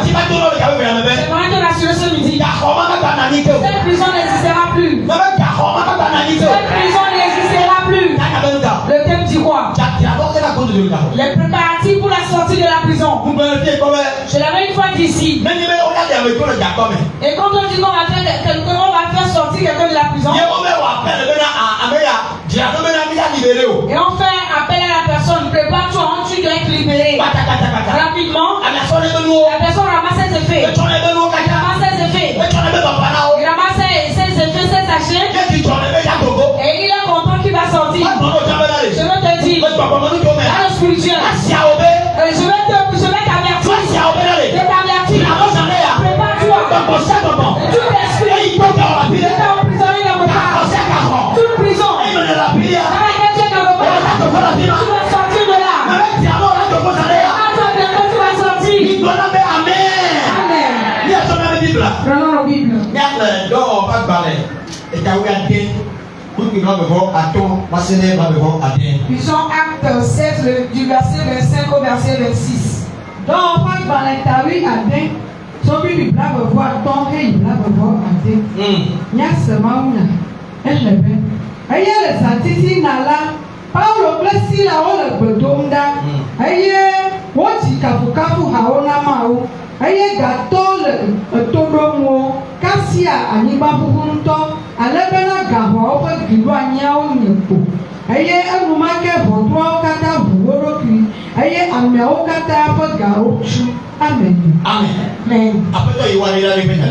grave. J'aimerais te rassurer ce midi. Cette prison n'existera plus. Cette prison n'existera plus. Le thème dit quoi? Les préparatifs pour la sortie de la prison. Je l'avais une fois dit ici. Et quand on dit qu'on va faire sortir quelqu'un de la prison, et on fait appel à la personne, prépare-toi, tu dois être libéré. Rapidement, la personne ramasse ses effets. Il ramasse ses effets. Il ramasse ses effets, ses sachets. Et il est content qu'il va sortir. Je veux te dire, dans le spirituel, je vais t'avertir. Je t'avertis. Prépare-toi. Tout esprit qui t'a emprisonné dans le pas. Toute prison. Avec quelqu'un dans le pas. Tu vas sortir de là. Attends, bientôt tu vas sortir. Amen. Prenons la Bible. Lisons Acte 16 du verset 25 au verset 26. Donc, pas dans l'interview à den, celui du blanc me voit ton et il blanc me voit à den. Y'a ce mauna, et je vais. Aïe, le satisi nala, Paulo blessi la ole bedonda. Aïe, woti kafu haona mau. Aïe, gato le todomo, kasia aniba buhunto, alebena gaho ope gilwa nyao nyepo. Aïe, amumake vondro kata buhoro kri. Aïe, ameo kata ape gao chu. Amen. Amen.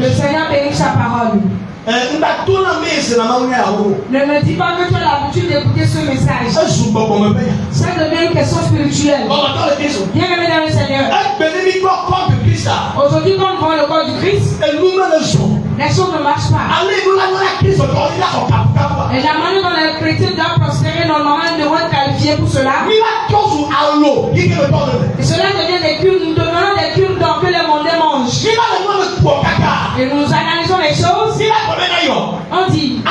Le Seigneur bénit sa parole. Ne me dis pas que tu as l'habitude d'écouter ce message. Ça devient une question spirituelle. Bien aimé dans le Seigneur. Aujourd'hui, quand on voit le corps du Christ, les choses ne marchent pas. Et la manière dont les chrétiens doivent prospérer, normalement, ils devront être qualifiés pour cela. Et cela devient des cultes, nous devenons des cultes dans que les mondains mangent. Et nous analysons les choses. On dit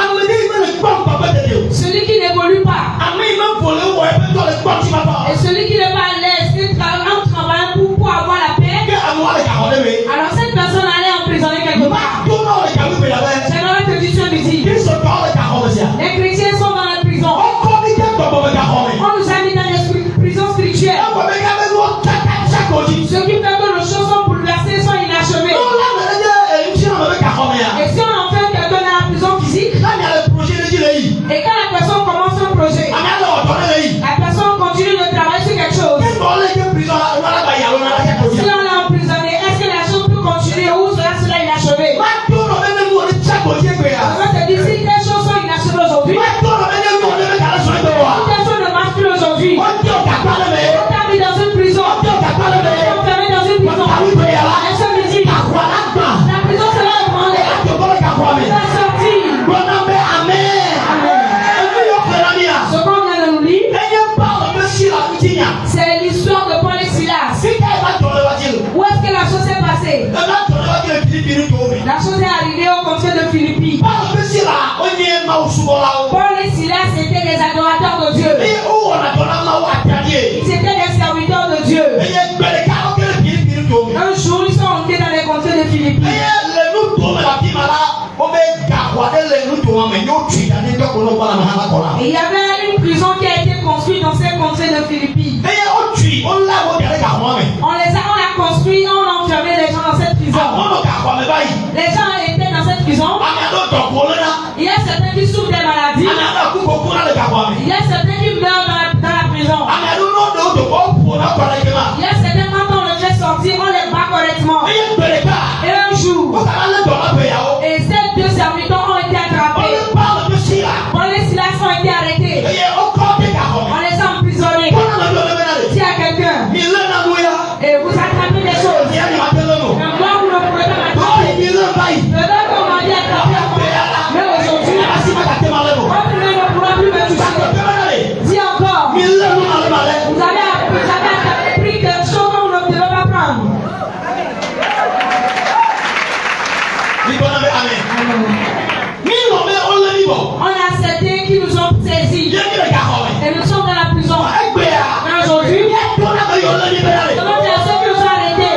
celui qui n'évolue pas et celui qui n'est pas à l'aise, qui travaille pour avoir la paix, alors cette personne allait emprisonner quelque part. J'aimerais te dire ce midi, les chrétiens sont dans la prison. On nous a mis dans les prisons spirituelles. Ce qui fait que nos choses sont bouleversées, sont inachevées. Et si on enferme quelqu'un dans la prison physique, et quand la personne commence un projet, la personne continue de travailler sur quelque chose. Si on l'a emprisonné, est-ce que la chose peut continuer ou cela est inachevé? Je te dis, si les choses sont inachevées aujourd'hui, si les choses ne marchent plus aujourd'hui, on t'a mis dans une prison, on t'a enfermé dans une prison. Et ce midi, la prison sera ébranlée. Tu vas sortir. Ce qu'on vient de nous lire, c'est l'histoire de Paul et Silas. Où est-ce que la chose s'est passée? La chose est arrivée au conseil de Philippi. Paul et Silas étaient des adorateurs de Dieu. Ils étaient des serviteurs de Dieu. Un jour, ils sont montés dans les conseils de Philippi. Et il y avait une prison qui a été construite dans ces conseils de Philippi. On a construit, on a enfermé les gens dans cette prison. Les gens étaient dans cette prison. Il y a certains qui souffrent des maladies. Il y a certains qui meurent dans la prison. Il y a certains, quand on les fait sortir, on les bat correctement. Et un jour, et ces deux serviteurs ont été attrapés. Paul et Silas ont été arrêtés. On les a emprisonnés. Dis à quelqu'un, et vous attrapez des choses. Mais moi, vous ne pouvez pas m'attraper. Peut-être qu'on m'a dit attraper. Mais aujourd'hui, on ne pourra plus me toucher. Dis encore, vous avez pris quelque chose que vous ne devez pas prendre. On a certains qui nous ont saisis. Et nous sommes dans la prison. Mais aujourd'hui, comment dire ceux qui nous ont arrêtés?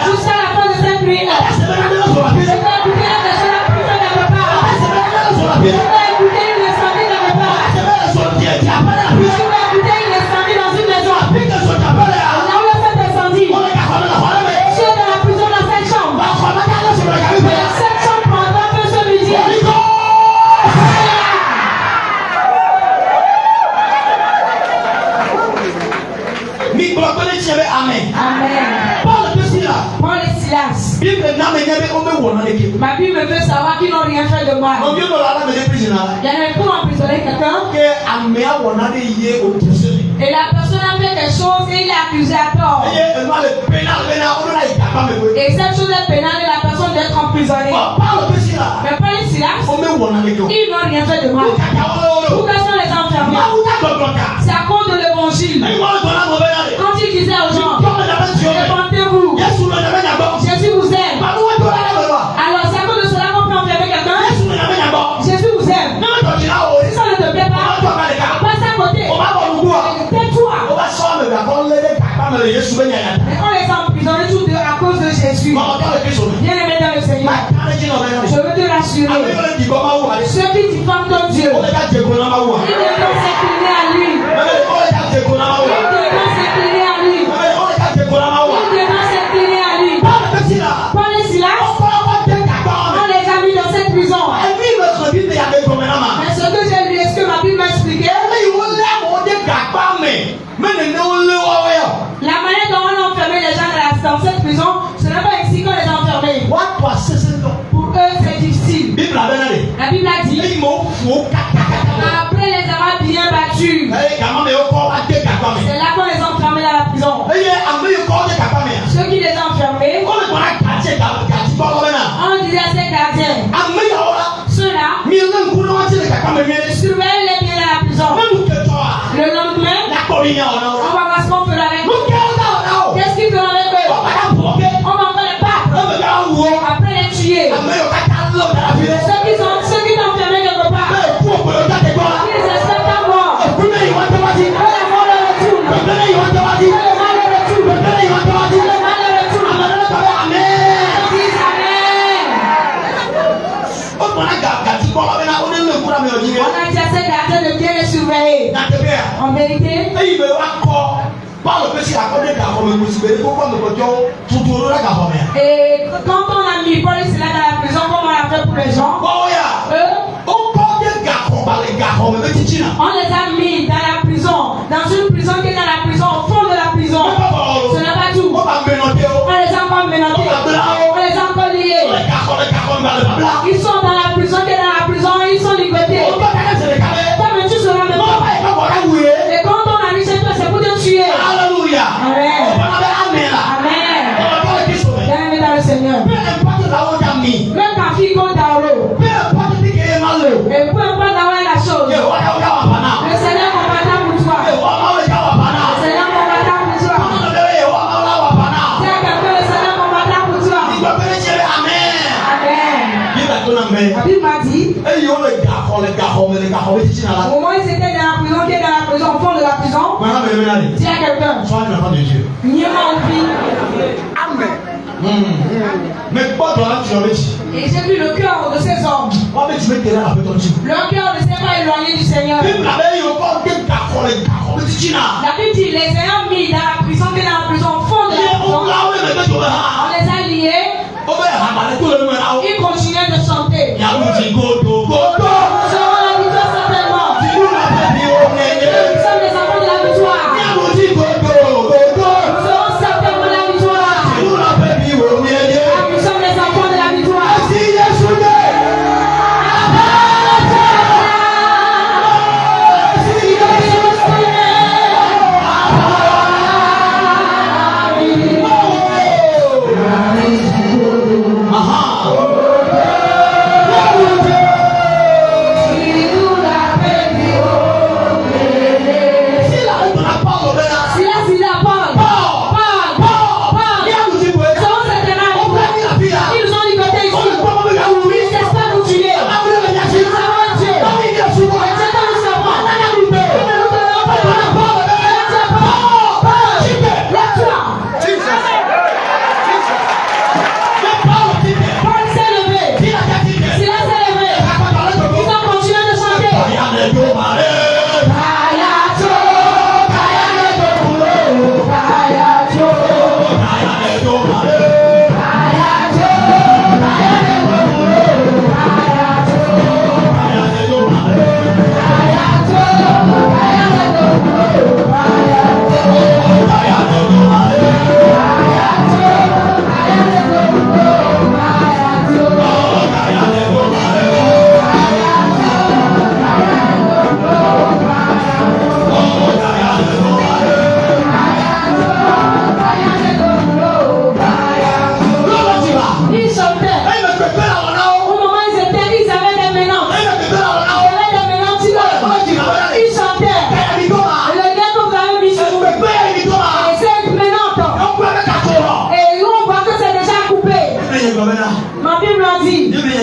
Jusqu'à la fin de cette nuit. Je vais écouter la personne la plus faible de ma part. Je vais écouter une incendie de ma part. Je vais écouter une incendie dans une maison. Là où il y a cet incendie. Je suis dans la prison dans cette chambre. Cette chambre prendra feu ce midi. Amen. Paul et Silas. Ma Bible veut savoir qu'ils n'ont rien fait de mal. Il y en a pour emprisonner quelqu'un. Et la personne a fait quelque chose et il est accusé à tort. Et cette chose est pénale et la personne doit être emprisonnée. Mais Paul et Silas, ils n'ont rien fait de mal. Pourquoi sont les enfermés? C'est à cause de l'évangile. Quand il disait aux gens, répandez-vous, Jésus vous aime. Alors c'est à cause de cela qu'on peut enfermer quelqu'un. Jésus vous aime. Si ça ne te plaît pas, passe à côté. Tais-toi. Mais on les a emprisonnés tous deux à cause de Jésus. Bien aimé dans le Seigneur, je veux te rassurer. Ceux qui diffament ton Dieu, ils devront s'incliner à lui. Ils devront s'incliner à lui. Ils devront s'incliner à lui. Paul et Silas, on les a mis dans cette prison. Mais ce que j'ai lu, est-ce que ma Bible m'a expliqué? La manière dont on a enfermé les gens dans cette prison, ce n'est pas ici qu'on les a enfermés. Pour eux, c'est difficile. La Bible a dit, après les avoir bien battus, c'est là qu'on les a enfermés dans la prison. Ceux qui les ont enfermés, on disait à ces gardiens, ceux-là, surveillez-les bien dans la prison. Le lendemain, on va voir ce qu'on fera avec eux. Qu'est-ce qu'ils feront avec eux? On va encore les battre. Après les tuer. Ceux qui t'ont enfermé quelque part, ils espèrent ta mort. Que la mort leur retourne. Que le mal leur retourne. Que le mal leur retourne. Amen. Dis Amen. On a dit à ces gardiens de bien les surveiller. En vérité, et quand on a mis Paul et Silas dans la prison, comme on l'a fait pour les gens, on les a mis dans la prison, dans une prison qui est dans la prison, au fond de la prison. Ce n'est pas tout. On les a encore menottés. On les a encore liés. Ils sont dans la prison qui est dans la prison, ils sont ligotés. Toi-même, tu seras même pas. Et quand on a mis chez toi, c'est pour te tuer. Alléluia. Amen. Amen. Bien-aimé dans le Seigneur. Même ta fille compte dans l'eau. Et peu importe là où est la chose. Le Seigneur combattra pour toi. Le Seigneur combattra pour toi. Tiens quelqu'un, le Seigneur combattra pour toi. Amen. La Bible m'a dit, au moment où ils étaient dans la prison, qui est dans la prison, au fond de la prison, tiens quelqu'un. Niema oublie. Mais pas dans la Et j'ai vu le cœur de ces hommes. Leur cœur ne s'est pas éloigné du Seigneur. La Bible dit, les ayant mis dans la prison, qui est dans la prison, au fond de la prison, on les a liés. Ils continuaient de chanter. Nous serons la victoire certainement. Nous sommes les enfants de la victoire. Nous serons certainement la victoire. Nous sommes les enfants de la victoire.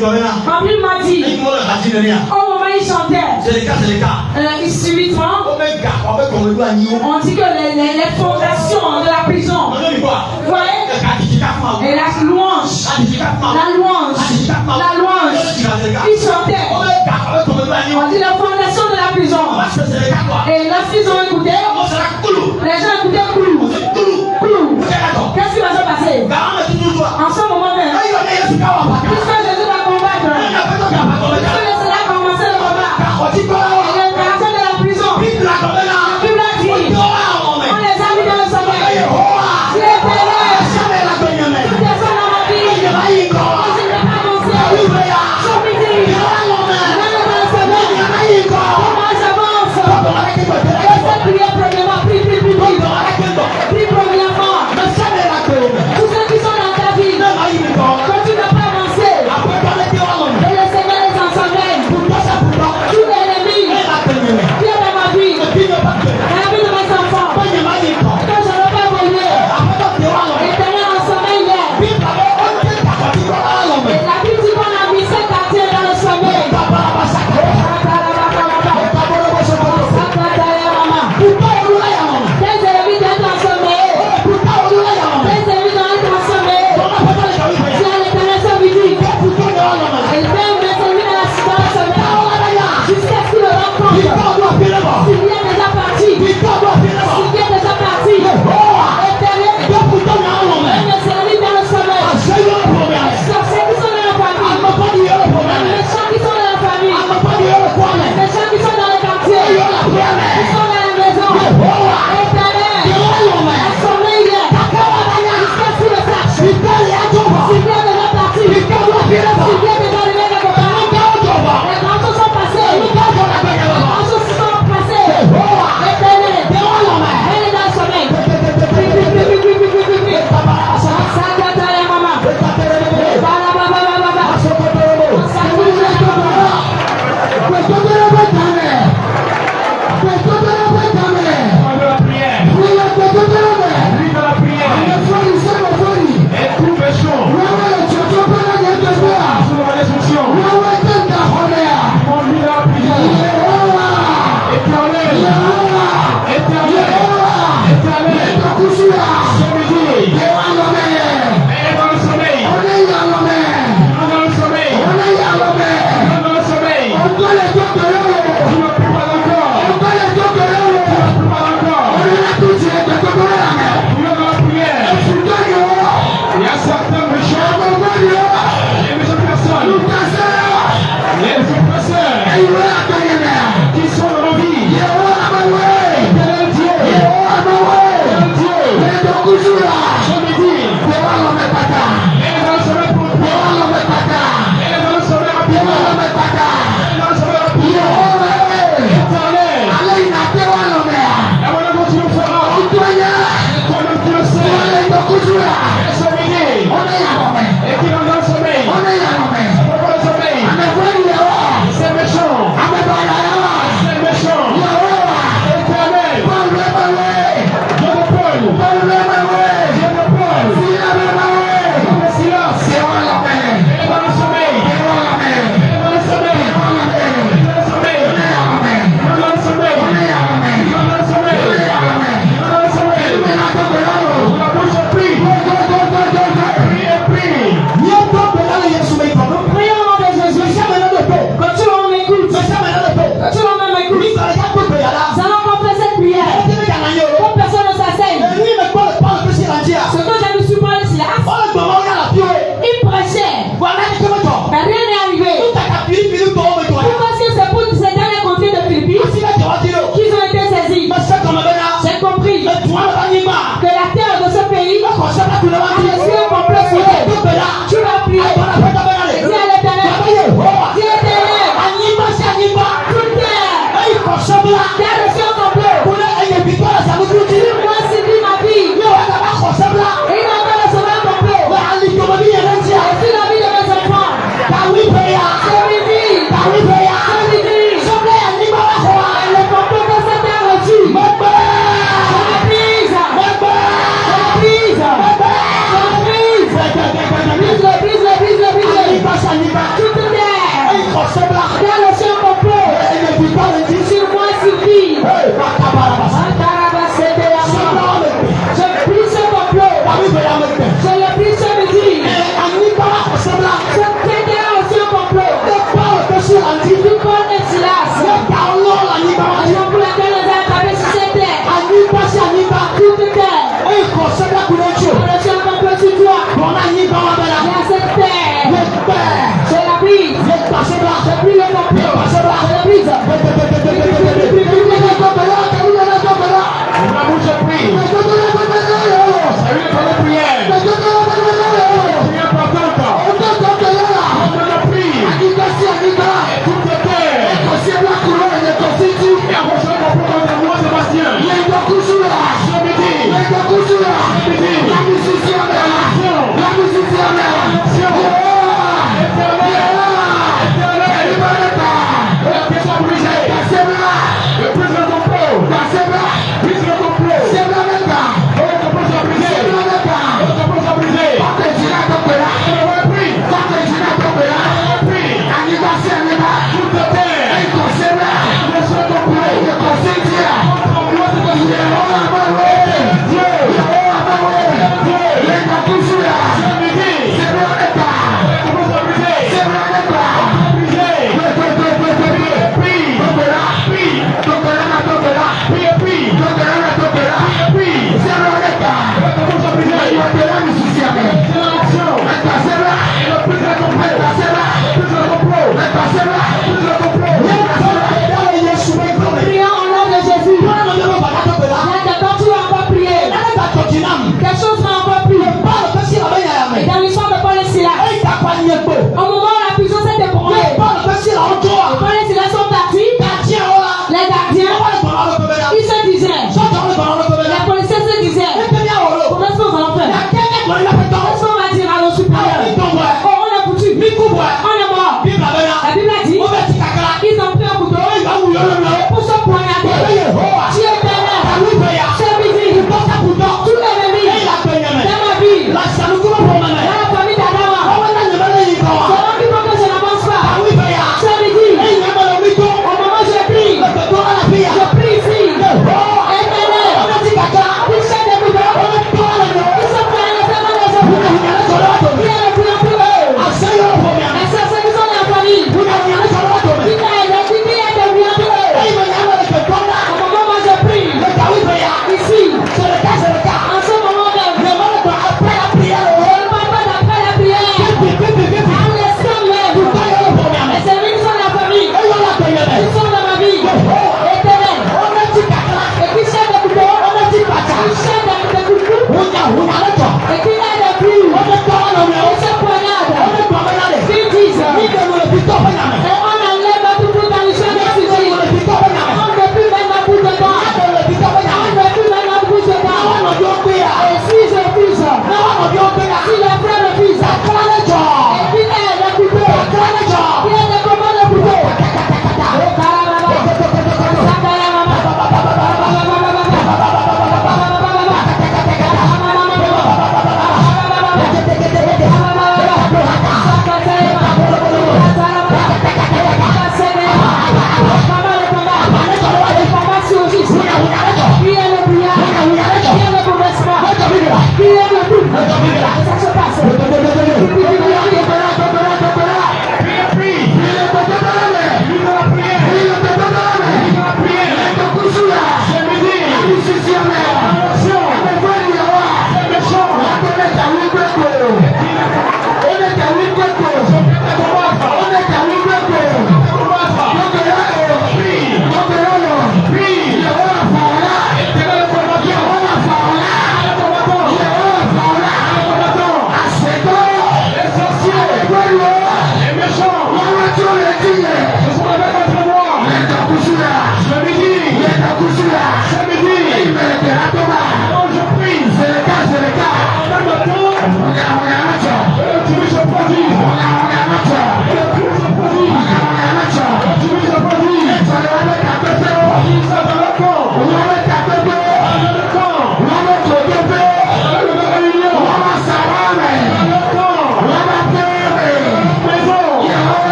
Quand il m'a dit, au moment où il chantait, c'est le cas. subitement, on dit que les fondations de la prison, vous voyez, et la louange, il chantait. On dit la fondation de la prison. Et lorsqu'ils ont écouté, les gens écoutaient Koulou. Qu'est-ce qui va se passer? En ce moment même, puisque Jésus va combattre, puisque le Seigneur a commencé le combat, et les personnes de la prison, la Bible a dit, on les a mis dans le sommeil. Dieu est éternel. Toute personne dans ma vie, je n'ai pas avancé. Son midi, dans le sommeil. Comment j'avance? Et cette prière, premièrement, prie. Prie premièrement. Tous ceux qui sont dans ta vie, quand tu n'as pas avancé, et le Seigneur les enseigne. Tout l'ennemi qui est dans ma vie, dans la vie de mes enfants, que je ne veux pas évoluer. L'éternel enseigne hier. Et la Bible dit qu'on a mis ces quartiers dans le sommeil. Tes ennemis doivent t'ensommeiller. Tes ennemis doivent t'ensommeiller. Si à l'éternel se dit, il fait mes ennemis dans le sommeil jusqu'à ce qu'il le rencontre. S'il y est déjà parti, éternel, mes ennemis dans le sommeil. Sorciers qui sont dans la famille, méchants qui sont dans la famille, méchants qui sont dans le quartier, qui sont dans la maison. Éternel, sommeil jusqu'à ce qu'il le sache. S'il est déjà parti, s'il est déjà arrivé quelque part, les grandes choses sont passées. Éternel, elle est dans le sommeil. Dieu de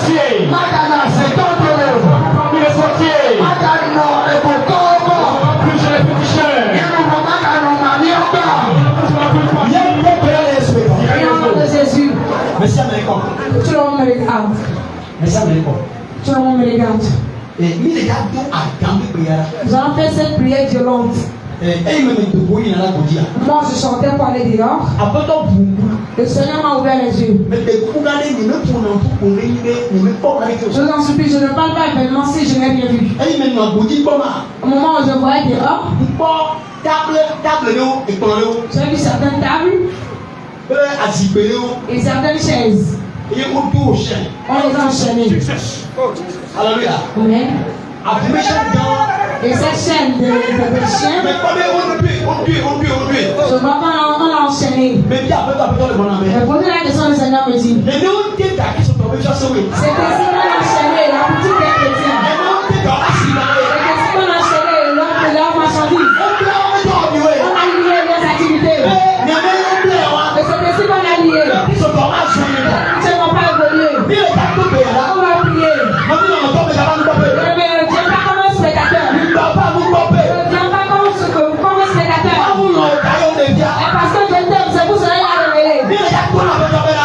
sorciers. Magana, c'est ton tour. Parmi les sorciers. Magana, et pour Kogo. Plus chez les féticheurs. Et nous, Magana, Maniota. Il y a une bonne période d'espérance. Et au nom de Jésus, Merci américain. tout le monde me regarde. Merci américain. Tout le monde me regarde. Et il est gardé à Gambie prière. Nous allons faire cette prière violente. Et il me met de bouillir dans la bouillie. Moi, je chantais pour aller dehors. Après ton boum. Le Seigneur m'a ouvert les yeux. Mais des coups d'année, il me pour un coup pour réunir, il me pas avec Je vous en supplie, je ne parle pas événement si je n'ai rien vu. Et il me met dans la bouillie comment? Au moment où je voyais dehors, Pas table et plan. j'ai vu certaines tables Azibé et certaines chaises. et on tout au chien. On les a enchaînées. Alléluia. Amen. Après chaque temps, Et cette chaîne de chiens, mais pas on tue. je vois qu'on l'a enchaîné. Mais bien après le bon ami. Je posais la question, le Seigneur me dit, Les nous qui qui sont tombés sur ce oui. c'est ainsi qu'on a enchaîné la boutique des chrétiens. Les nous qui sont assis là. C'est ainsi qu'on a enchaîné l'homme de leur marchandise. On peut en On a lié leurs activités. mais Et c'est ainsi qu'on a lié. ils sont en assis. Ils n'ont pas évolué. Mais les gars tout payé là. On va prier. Moi je n'en tombe pas nous pas. Mais ne viens pas comme un spectateur. Nous pas nous pas. Ne viens pas comme un spectateur. Pas vous non caillon de bien. Et parce que je t'aime, c'est pour cela qu'il a révélé. Mais les gars tout là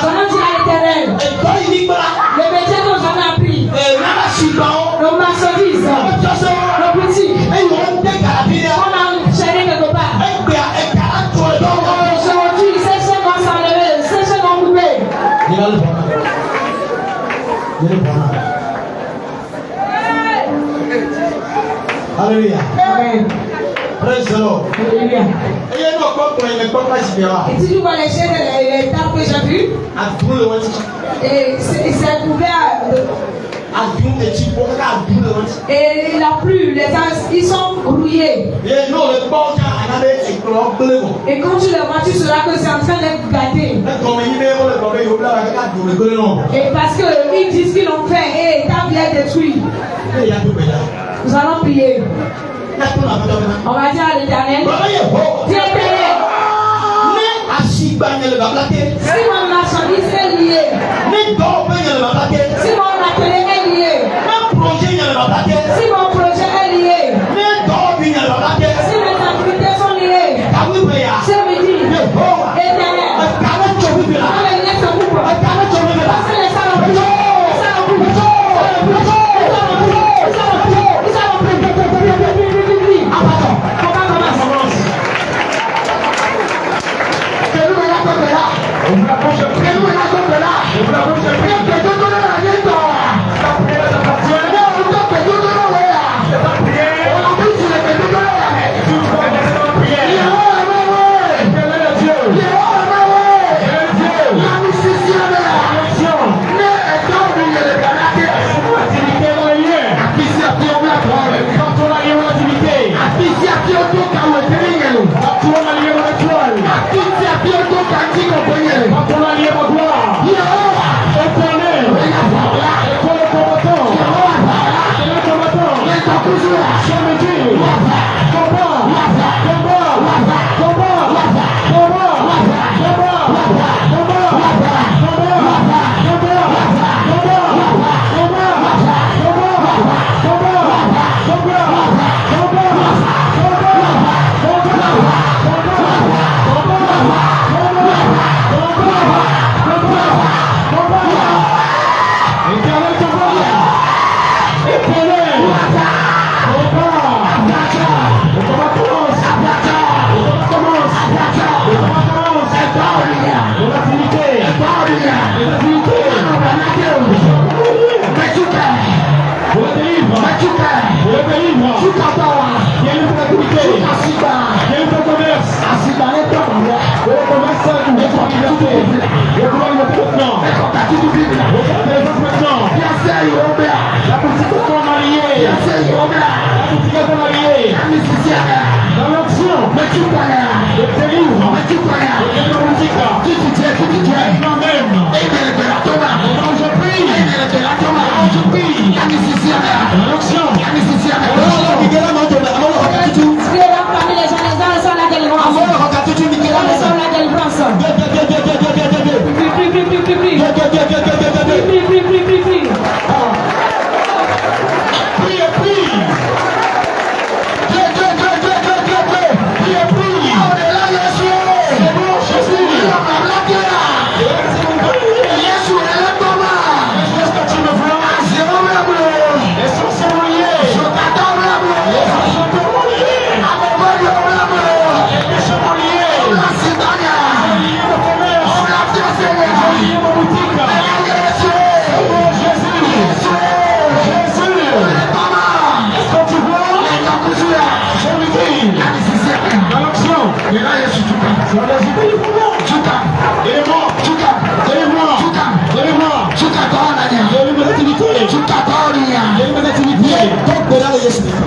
Son nom dit à l'Éternel. et toi il dit là. Les métiers qu'on jamais appris. Et là si bon. Nos marchandises. Nos boutiques. Et on te carabiner. On a enchaîné quelque part. Et bien et caractère donc. Aujourd'hui, ces chaînes vont s'enlever. Ces chaînes vont couper. Il va le voir. Alléluia. Amen. Praise the Lord. Alléluia. Et il y a une autre point, il n'est pas différent. Et si tu vois les chaînes et les tables que j'ai vues, À tout le monde. et c'est couvert. À tout le monde. À tout le monde. Et il a plu. Les as, ils sont rouillés. Et non, le bon temps, on avait éclairé bleu. Et quand tu les vois, tu sauras que c'est en train d'être gâté. Comme il est le problème, il y a un double bleu. Et parce qu'ils disent qu'ils l'ont fait et ta vie est détruite. Il y a tout payé. Nous allons prier. Il y a tout là. On va dire à l'Éternel. Dis Éternel, Assis, bagne le bablaté. si mon marchandise est liée, Ne dors pas, il y a le bablaté. si mon atelier est lié, Même projet, il y a le bablaté. si mon projet est lié, Ne dors pas, il y a le bablaté. si mes activités sont liées, Ah oui, payé. je me dis, Éternel, quand les liens se coupent, parce que les salons coupent, les salons coupent, les salons coupent, les salons coupent, les salons coupent, les salons coupent,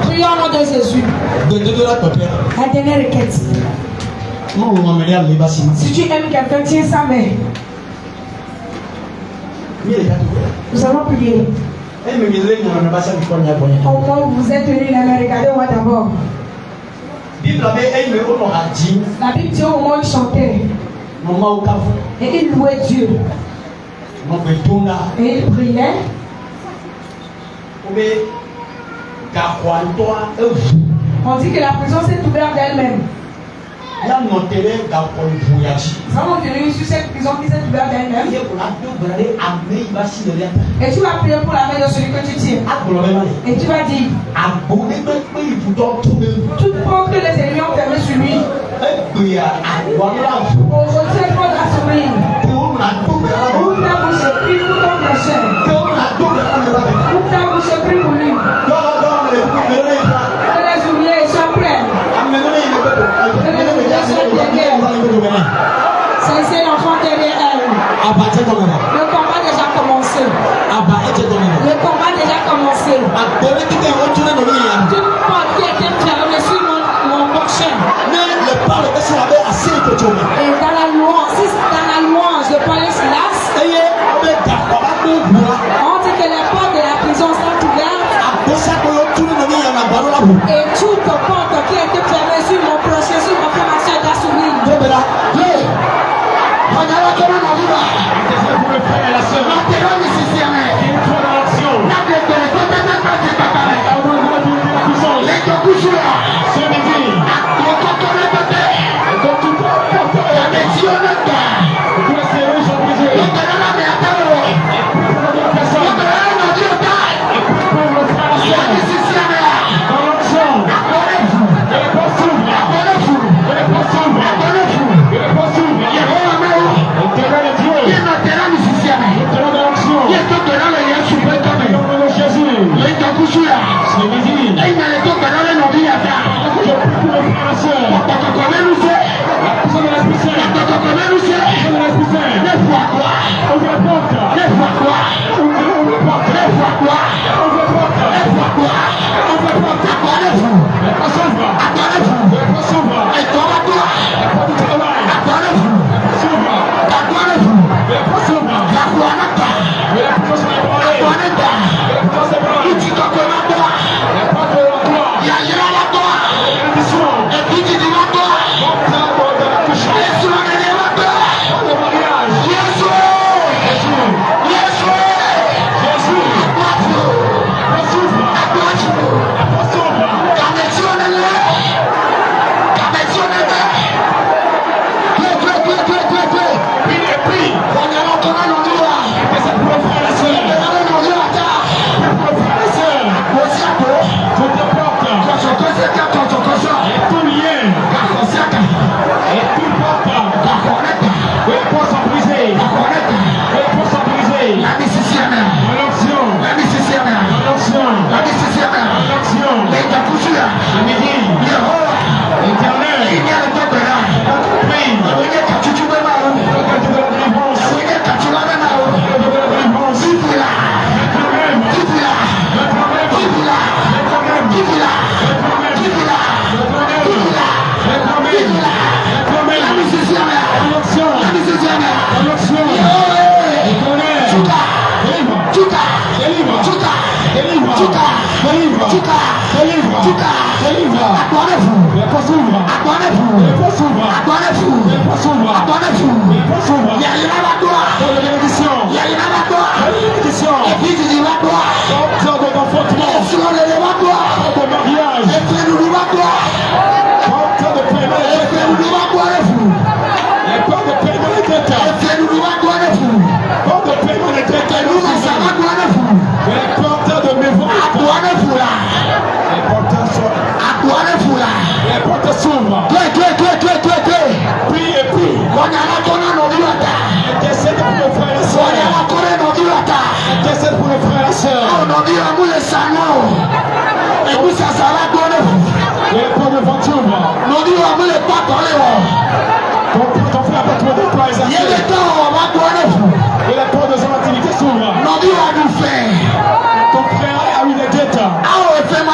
Prions au nom de Jésus. La dernière requête. Si tu aimes quelqu'un, tiens sa main. Nous allons prier. Au moment où vous êtes venus, regardez-moi d'abord. La Bible dit au moment où il chantait. Et il louait Dieu. Et il priait. On dit que la prison s'est ouverte d'elle-même. Nous avons tenu sur cette prison qui s'est ouverte d'elle-même. Et tu vas prier pour la main de celui que tu tiens. Et tu vas dire toute porte que les ennemis ont fermée sur lui. On retient votre assommé. Ouvre ta bouche et prie pour ton prochain. Ouvre ta bouche et prie pour lui. Que les oubliés soient prêts. C'est l'enfant derrière elle. Le combat a déjà commencé. Le combat a déjà commencé. Toute porte qui était fermée sur mon prochain. Et dans la louange de Paul et Silas, on dit que les portes de la prison sont ouvertes. Et toute porte qui était fermée sur mon prochain, sur mon frère, ma soeur, est assumée. Pour le frère et la sœur. Ce midi.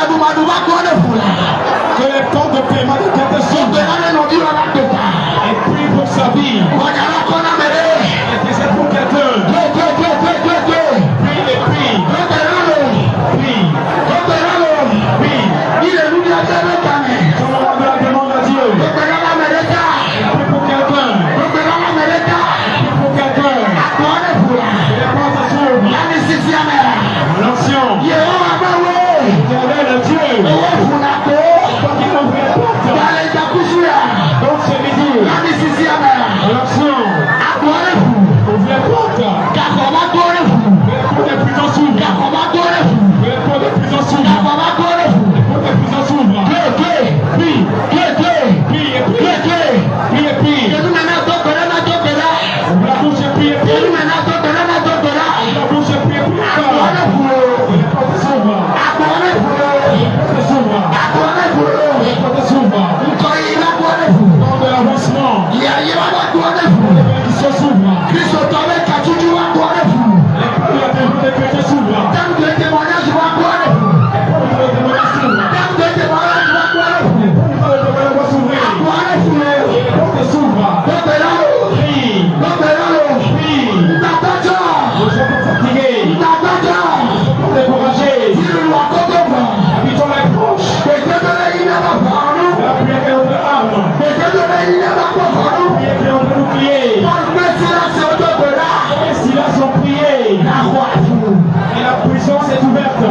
Madu Éternel Dieu. Toi qui m'ouvres les portes. Donc ce midi. En l'action. Ouvre les portes. Les portes des prisons s'ouvrent. Les portes des prisons s'ouvrent. Les portes des prisons s'ouvrent. Prie. Prie et prie. Prie et prie. Ouvre la bouche et prie et prie. Ouvre la bouche et prie et prie. Les portes s'ouvrent. Les portes s'ouvrent. Dans de l'avancement. Les bénédictions s'ouvrent. Les portes des chrétiens s'ouvrent. Les portes des témoignages s'ouvrent. Et la puissance est ouverte.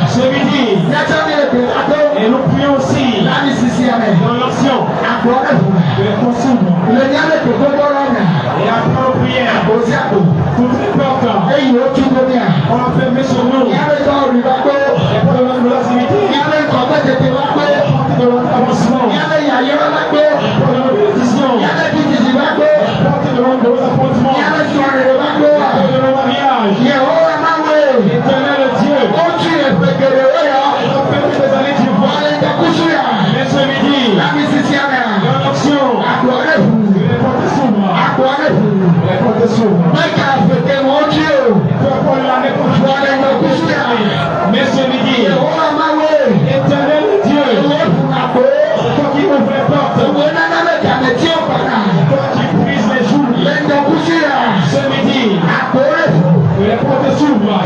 Ce midi. Et nous prions aussi dans l'action. Les portes s'ouvrent. Et après nos prières, toutes les portes on a fermé sur nous. Les portes de notre activité. Les portes de notre avancement. Les portes de notre bénédiction. Les portes de notre appointement. Les portes de nos mariages. Éternel Dieu. On a fait des années d'ivoire. Mais ce midi, dans l'action, les portes s'ouvrent. Les portes s'ouvrent. Peu importe l'année prochaine. Mais ce midi, éternel Dieu, toi qui ouvres les portes, toi qui brises les jours, ce midi, que les portes s'ouvrent,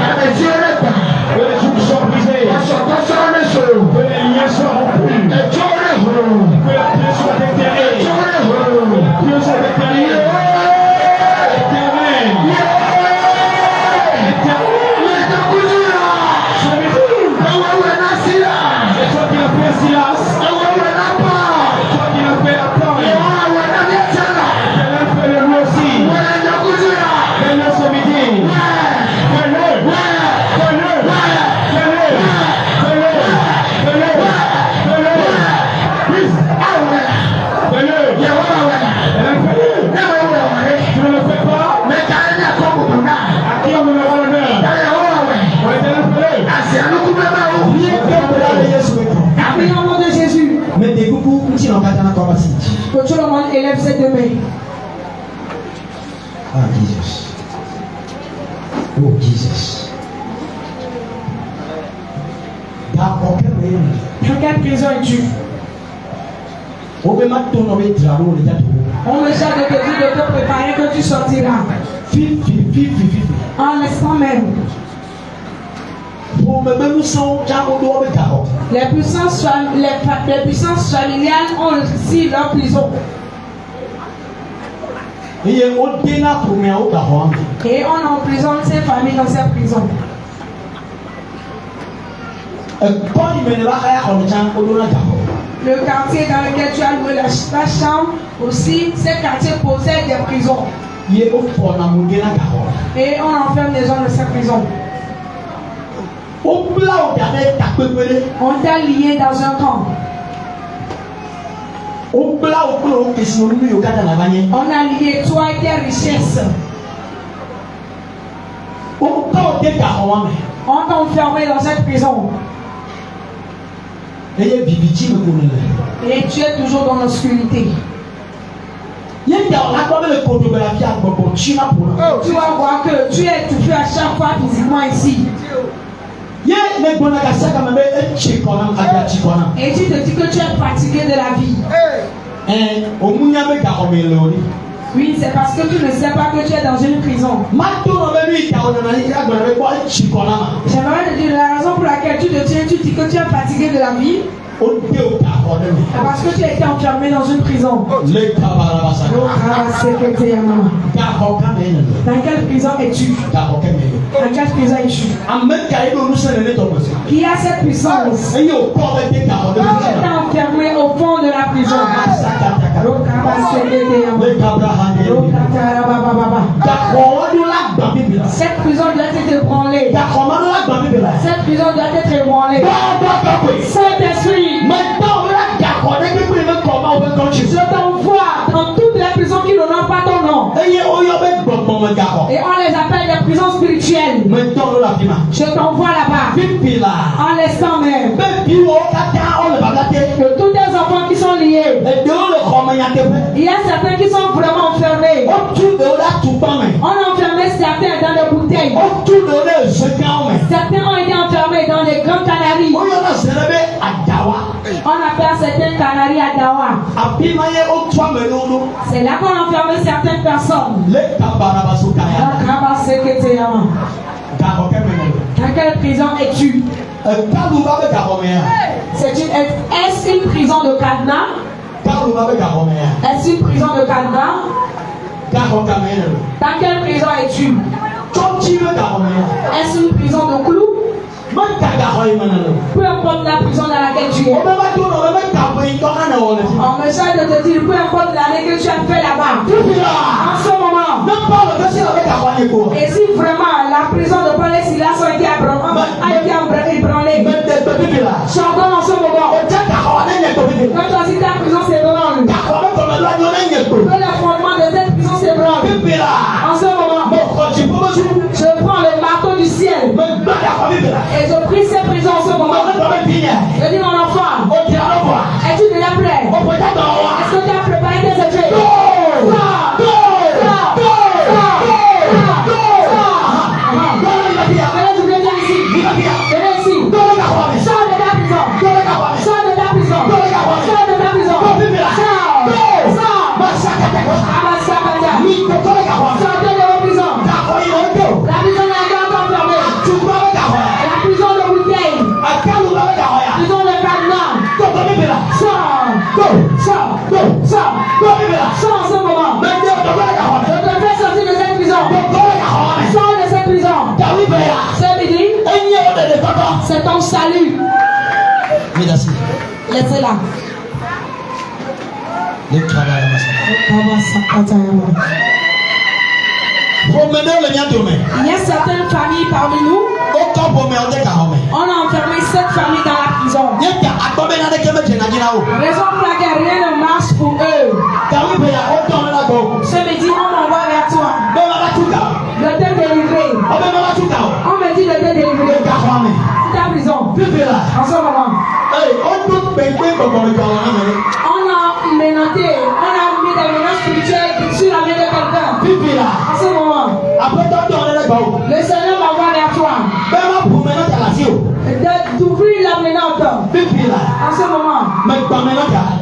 que les jours soient brisés, que les liens soient rompus, que la pierre soit déterrée, que la pierre soit déterrée. Que tout le monde élève ses deux mains. Ah, Jesus. Oh, Jesus. Dans quelle prison es-tu? On me charge de te dire de te préparer que tu sortiras. En l'instant même. Les puissances familiales ont aussi leur prison. Et on emprisonne ces familles dans ces prisons. Le quartier dans lequel tu as loué la chambre, aussi, ces quartiers possèdent des prisons. Et on enferme les gens dans ces prisons. On t'a lié dans un camp. On a lié toi et tes richesses. On t'a enfermé dans cette prison. Et tu es toujours dans l'obscurité. Tu vas voir que tu es étouffé à chaque fois physiquement ici. Et tu te dis que tu es fatigué de la vie. Oui, c'est parce que tu ne sais pas que tu es dans une prison. J'aimerais te dire la raison pour laquelle tu te tiens, tu dis que tu es fatigué de la vie. Parce que tu as été enfermé dans une prison. Dans quelle prison es-tu? Dans quelle prison es-tu? Qui a cette puissance? Qui est enfermé au fond de la prison? Cette prison doit être ébranlée. Cette prison doit être ébranlée. Saint-Esprit, je t'envoie dans toutes les prisons qui n'honorent pas ton nom. Et on les appelle des prisons spirituelles. Je t'envoie là-bas. En l'instant même. Que tous les enfants qui sont liés. Il y a certains qui sont vraiment enfermés. On a enfermé certains dans des bouteilles. Certains ont été enfermés dans les grandes canaries. On appelle certains canaries à Dawa. C'est là qu'on a enfermé certaines personnes. Dans quelle prison es-tu? Est-ce une prison de cadenas? Est-ce une prison de cadenas? Dans quelle prison es-tu? Est-ce une prison de clous? Peu importe la prison dans laquelle tu es. On me charge de te dire, peu importe l'année que tu as fait là-bas. En ce moment. Et si vraiment la prison de Paul et Silas a été ébranlée. Chantons en ce moment. Quand toi aussi ta prison s'ébranle. Que le fondement de cette prison s'ébranle. En ce moment. Je prends le marteau du ciel. Et je prie ces prisons en ce moment. Je dis mon enfant, es-tu déjà prêt? Est-ce que tu as préparé tes effets? Sors en ce moment. Je te fais sortir de cette prison. Sors de cette prison. Ce midi, c'est ton salut. Laissez-la. Il y a certaines familles parmi nous. On a enfermé cette famille dans la prison. Raison pour laquelle rien ne marche pour eux. Ce midi, on m'envoie vers toi. De te délivrer. On me dit de te délivrer. Ta prison. En ce moment. On a menotté. On a mis des menaces spirituelles sur la main de quelqu'un. En ce moment. Le Seigneur m'envoie vers toi. D'ouvrir la menotte. En ce moment.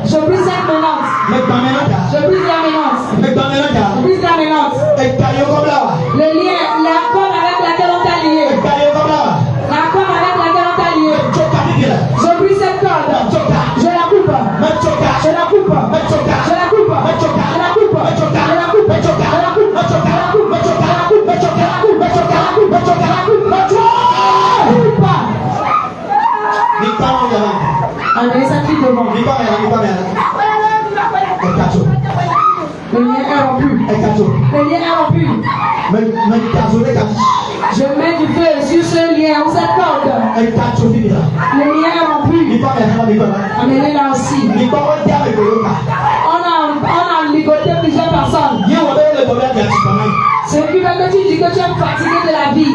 Je brise cette menotte. Je brise la menotte. Je brise la menotte. Le lien, la corde avec laquelle on t'a lié. La corde avec laquelle on t'a lié. Je brise cette corde. Je la coupe. Je la coupe. Je la coupe. Je la coupe. Je la coupe. Je la coupe. Je la coupe. Je la coupe. Je la coupe. Je la coupe. Je la coupe. Je la coupe. Allez, ça crie devant. Le lien est rompu. Le lien est rompu. Je mets du feu sur ce lien ou cette corde. Le lien est rompu. Amenez là aussi. On a ligoté plusieurs personnes. C'est qui veut que tu dis que tu es fatigué de la vie.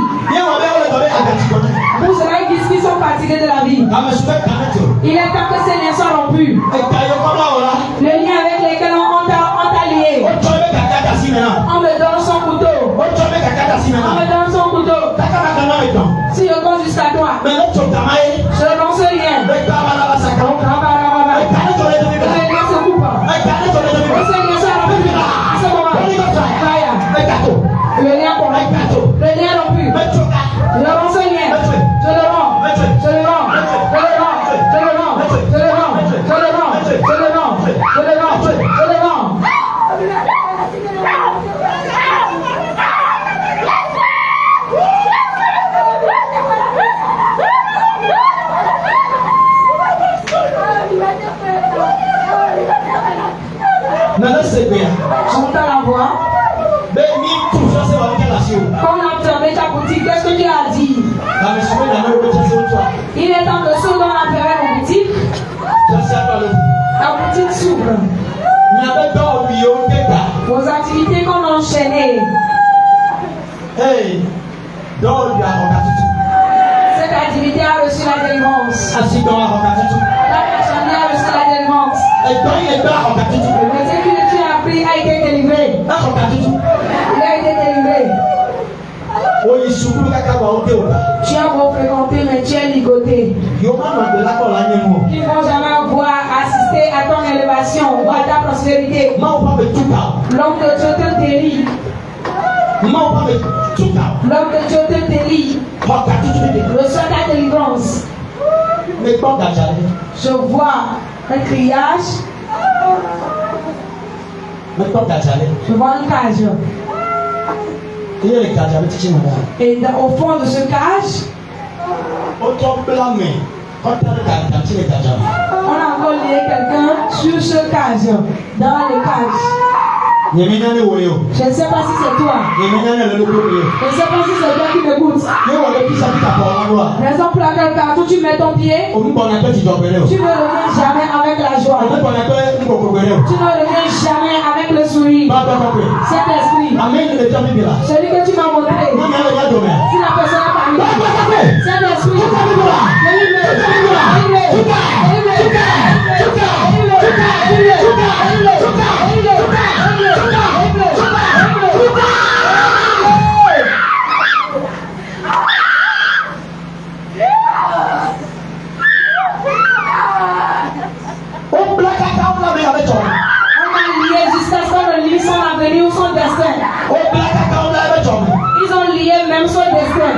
Pour cela, ils disent qu'ils sont fatigués de la vie. Il est temps que ces liens soient rompus. Le lien avec lesquels on t'a lié. On me donne son couteau. On me donne son couteau. Si je compte jusqu'à toi, je lance ce lien. Le lien se coupe. Ce lien se rompu. À ce moment, le lien rompu. Le lien rompu. Je lance ce lien. Je le rends. Je le rends. Je le rends. Je le rends. Je le rends. J'entends la voix. Quand on a fermé ta boutique, qu'est-ce que Dieu a dit? Il est temps de s'ouvrir, on a fermé mon boutique. La boutique s'ouvre. Vos activités qu'on a enchaînées. Hey, cette activité a reçu la délivrance. La personne a reçu la délivrance. Le métier que tu as appris a été délivré. Il a été délivré. Tu as beau fréquenter, mais tu es ligoté. Ils ne vont jamais pouvoir assister à ton élévation ou à ta prospérité. L'homme de Dieu te délie. L'homme de Dieu te délie. Reçois ta délivrance. Je vois un criage. Je vois un cage. Et au fond de ce cage, on a encore lié quelqu'un sur ce cage, dans le cage. Je ne sais pas si c'est toi. Je ne sais pas si c'est toi qui m'écoutes. Raison pour laquelle quand tu mets ton pied, tu ne reviens jamais avec la joie. Tu ne reviens jamais avec le sourire. Cet esprit, celui que tu m'as montré, si la personne n'a pas mis, cet esprit, jusqu'à ce qu'on lit son avenir ou son destin. Ils ont lié même son destin.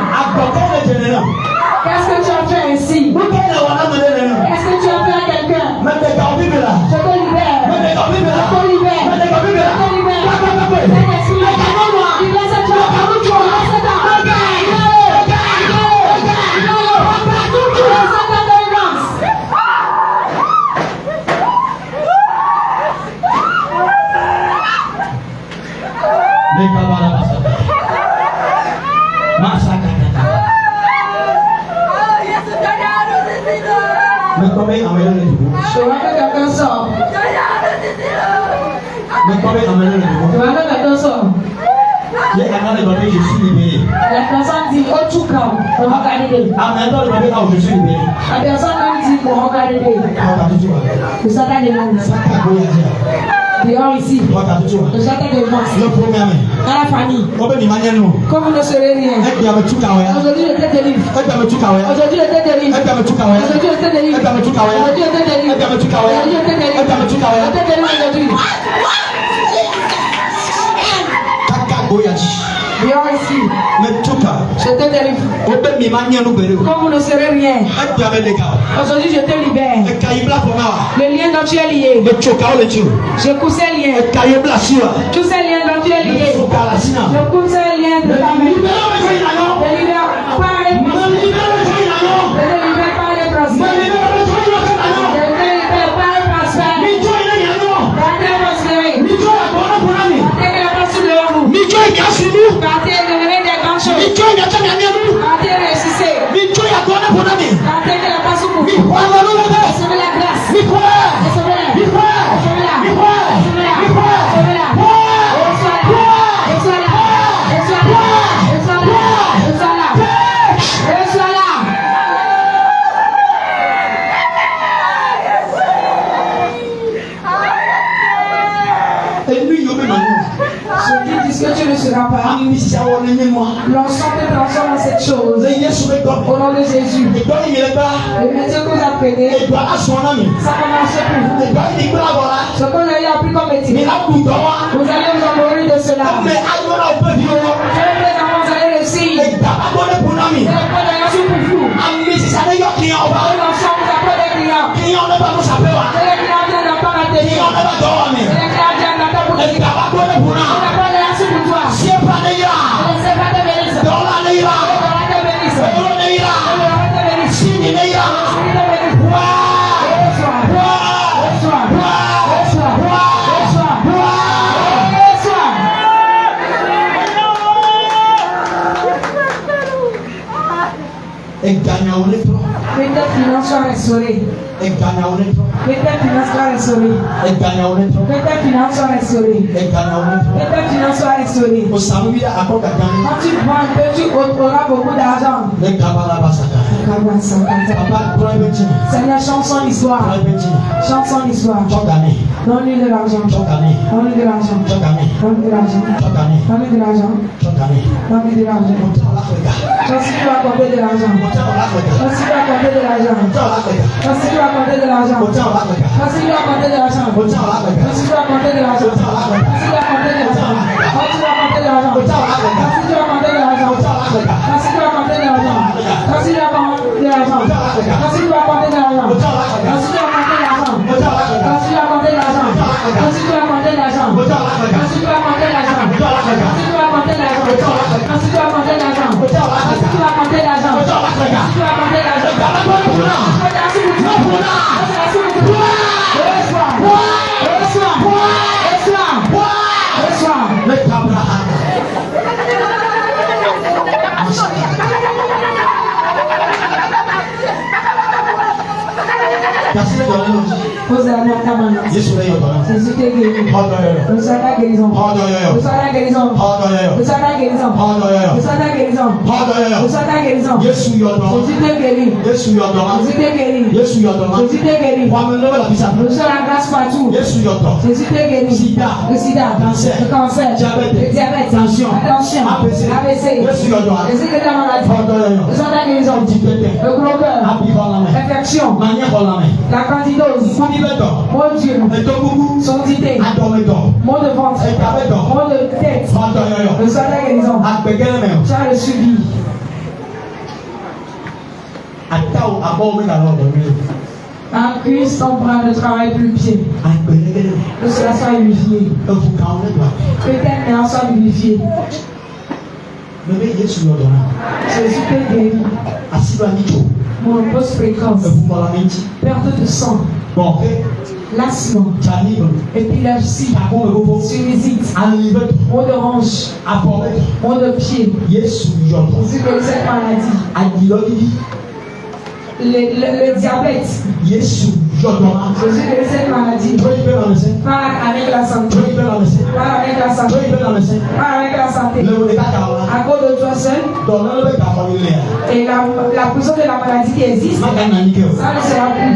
Qu'est-ce que tu as fait ainsi? Qu'est-ce que tu as fait à quelqu'un? Je te libère. Je te libère. Je te libère. Je te libère. Je vois que quelqu'un sort. Je vois que quelqu'un sort. La personne dit, oh tu calme, regardez. La personne même dit, regardez. Le Satan est là. Dehors ici. Le Satan est là. À la famille. Comme vous ne serez rien. Aujourd'hui je te délivre. Aujourd'hui je te délivre. Aujourd'hui je te délivre. Aujourd'hui je te délivre. Dehors ici. Je te délivre. Comme vous ne serez rien. Aujourd'hui je te libère. Le lien dont tu es lié. Je coupe ces liens. Tous ces liens dont tu es lié. Je coupe ces liens de ta main. Je libère par les prospères. Je libère par les prospères. Je libère par les prospères. Partez prospérer. Partez que la place sur devant vous. Partez devenez des grandes choses. Partez réussissez. Partez que la place sur vous. Recevez la grâce. Recevez-la. Que tu ne seras pas. L'ensemble te transforme en cette chose. Au nom de Jésus. Le métier que vous apprenez, ça commence plus. Ce qu'on a appris comme métier, vous allez vous enorgueillir de cela. Je vais vous allez réussir. Et pas d'ailleurs sur pour vous. L'ensemble vous apprend des clients. Les clients viennent dans ton atelier. Les clients viennent dans ta boutique. Que tes finances soient restaurées. Que tes finances soient restaurées. Que tes finances soient restaurées. Que tes finances soient restaurées. Quand tu vends un peu, tu auras beaucoup d'argent. Seigneur, chanson l'histoire. Chanson l'histoire. Donne-lui de l'argent. Donne-lui de l'argent. Donne-lui de l'argent. Donne-lui de l'argent. Donne-lui de l'argent. Quand tu vas accorder de l'argent. Quand tu vas accorder de l'argent. Quand tu vas accorder de l'argent. Quand tu vas accorder de l'argent. Quand tu vas accorder de l'argent. Quand tu vas accorder de l'argent. Quand tu vas accorder de l'argent. Quand tu vas accorder de l'argent. Quand tu vas accorder de l'argent. Quand tu vas accorder de l'argent. Quand tu vas accorder de l'argent. Quand tu vas accorder de l'argent. Quand tu vas accorder de l'argent. Quand tu vas accorder de l'argent. Quand tu vas accorder de l'argent. Quand tu vas accorder de l'argent. Quand tu vas accorder de l'argent. Quand tu vas accorder de l'argent. Quand tu vas accorder de Posez la main à ta main. Jésus t'est guéri. Reçois ta guérison. Reçois ta guérison. Reçois ta guérison. Reçois ta guérison. Reçois ta guérison. Jésus t'est guéri. Jésus t'est guéri. Jésus t'est guéri. Reçois la grâce partout. Jésus t'est guéri. Le sida, le cancer, le diabète, tension, ABC. Jésus t'est la maladie. Reçois ta guérison. Le gros cœur. Infection. La candidose. Mon Dieu. Sordité. Mot de ventre. Mot de tête. Reçois ta guérison. Tu as le suivi. Un cuisse, ton bras ne travaille plus le pied. Que cela soit unifié. Que tes nerfs soient unifiés. Jésus t'est guéri. Monopause précoce. Perte de sang. L'asthme. Épilepsie. Sinusite. Maux de hanche. Maux de pied. Jésus guérit cette maladie. Le diabète. Jésus guérit cette maladie. Parle avec la santé. Parle avec la santé. Parle avec la santé. À cause de toi seul. Et la prison de la maladie qui existe, ça ne sera plus.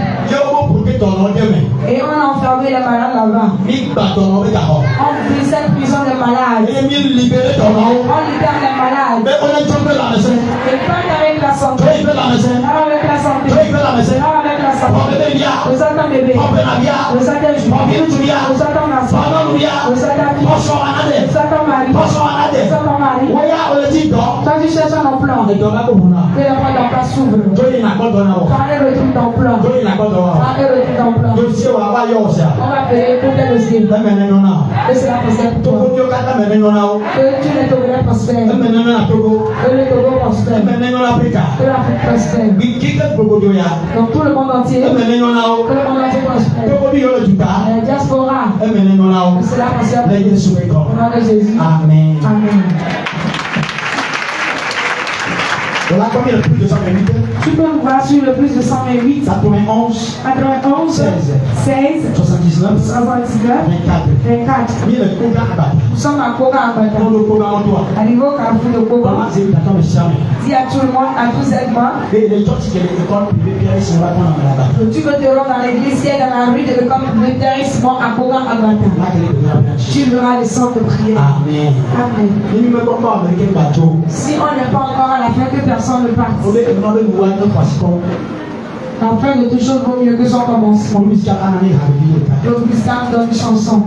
Et on a enfermé les malades là-bas. On brise cette prison de malades. On libère les malades. Et parle avec la santé. Parle avec la santé. Parle avec la santé. Reçois ton bébé. Reçois tes joues. Reçois ton enfant. Reçois ta fille. Reçois ton mari. Reçois ton mari. Quand tu cherches un emploi, que la porte d'emploi s'ouvre. Quand elle retrouve d'emploi. Quand elle retrouve d'emploi. On va payer pour tes dossiers. Que cela prospère pour toi. Que tu ne te prospère. Que le Togo prospère. Que l'Afrique prospère. Donc tout le monde entier. Que le monde entier prospère. La diaspora. Que cela prospère pour toi. Au nom de Jésus. Amen. Amen. Voilà combien le plus de 128? Tu peux me voir sur le plus de 128. 91. 16. 79. 24. Nous sommes à Koga Abata. Arrivé au carrefour de Koga. Dis à tout le monde, à tous aides-moi. Tu veux te rendre dans l'église qui est dans la rue de l'école d'établissement à Koga Abata. Tu verras les centres de prière. Amen. Si on n'est pas encore à la fin, que personne ne parte. La fin de toute chose vaut mieux que son commencement. Le Christian donne une chanson.